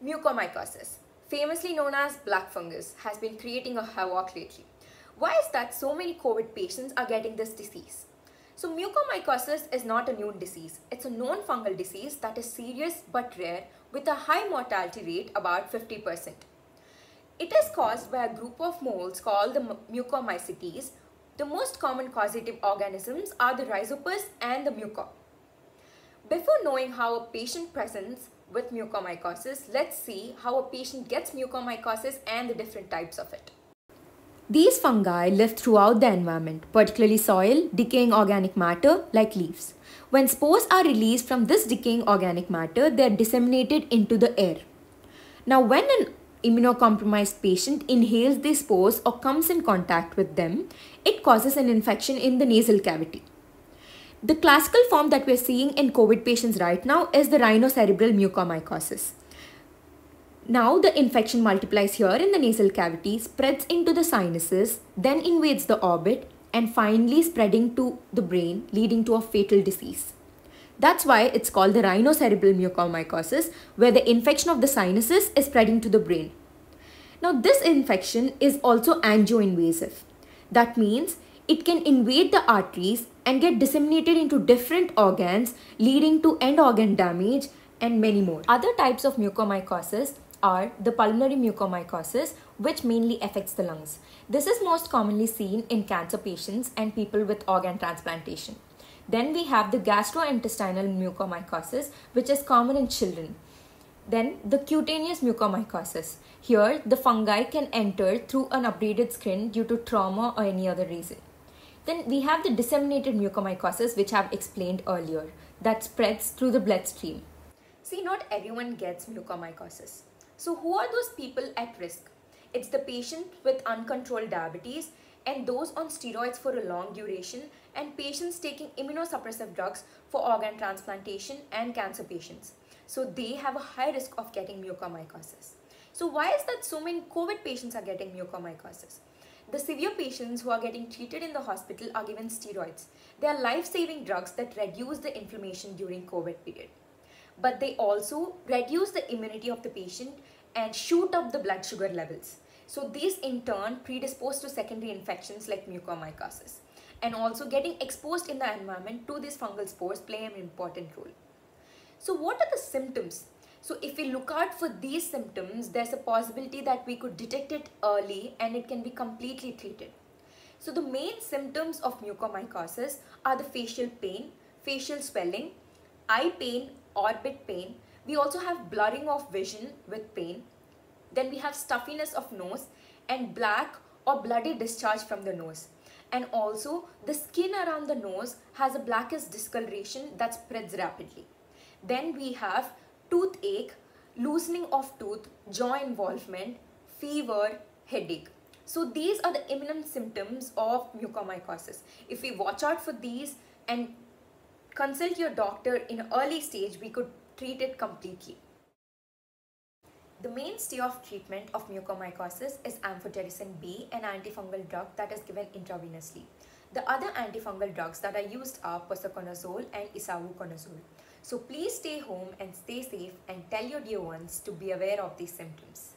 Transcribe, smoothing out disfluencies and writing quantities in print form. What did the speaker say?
Mucormycosis, famously known as black fungus, has been creating a havoc lately. Why is that so many COVID patients are getting this disease? So mucormycosis is not a new disease. It's a known fungal disease that is serious but rare with a high mortality rate about 50%. It is caused by a group of molds called the Mucormycetes. The most common causative organisms are the rhizopus and the mucor. Before knowing how a patient presents with mucormycosis, let's see how a patient gets mucormycosis and the different types of it. These fungi live throughout the environment, particularly soil, decaying organic matter like leaves. When spores are released from this decaying organic matter, they are disseminated into the air. Now, when an immunocompromised patient inhales these spores or comes in contact with them, it causes an infection in the nasal cavity. The classical form that we are seeing in COVID patients right now is the rhinocerebral mucormycosis. Now the infection multiplies here in the nasal cavity, spreads into the sinuses, then invades the orbit and finally spreading to the brain, leading to a fatal disease. That's why it's called the rhinocerebral mucormycosis, where the infection of the sinuses is spreading to the brain. Now this infection is also angioinvasive. That means it can invade the arteries and get disseminated into different organs, leading to end organ damage and many more. Other types of mucormycosis are the pulmonary mucormycosis, which mainly affects the lungs. This is most commonly seen in cancer patients and people with organ transplantation. Then we have the gastrointestinal mucormycosis, which is common in children. Then the cutaneous mucormycosis. Here, the fungi can enter through an abraded skin due to trauma or any other reason. Then we have the disseminated mucormycosis, which I've explained earlier, that spreads through the bloodstream. See, not everyone gets mucormycosis. So who are those people at risk? It's the patient with uncontrolled diabetes and those on steroids for a long duration and patients taking immunosuppressive drugs for organ transplantation and cancer patients. So they have a high risk of getting mucormycosis. So why is that so many COVID patients are getting mucormycosis? The severe patients who are getting treated in the hospital are given steroids. They are life-saving drugs that reduce the inflammation during COVID period. But they also reduce the immunity of the patient and shoot up the blood sugar levels. So these in turn predispose to secondary infections like mucormycosis. And also getting exposed in the environment to these fungal spores play an important role. So what are the symptoms? So if we look out for these symptoms, there's a possibility that we could detect it early and it can be completely treated. So the main symptoms of mucormycosis are the facial pain, facial swelling, eye pain, orbit pain. We also have blurring of vision with pain. Then we have stuffiness of nose and black or bloody discharge from the nose. And also the skin around the nose has a blackish discoloration that spreads rapidly. Then we have toothache, loosening of tooth, jaw involvement, fever, headache. So these are the imminent symptoms of mucormycosis. If we watch out for these and consult your doctor in an early stage, we could treat it completely. The mainstay of treatment of mucormycosis is amphotericin B, an antifungal drug that is given intravenously. The other antifungal drugs that are used are posaconazole and isavuconazole. So please stay home and stay safe and tell your dear ones to be aware of these symptoms.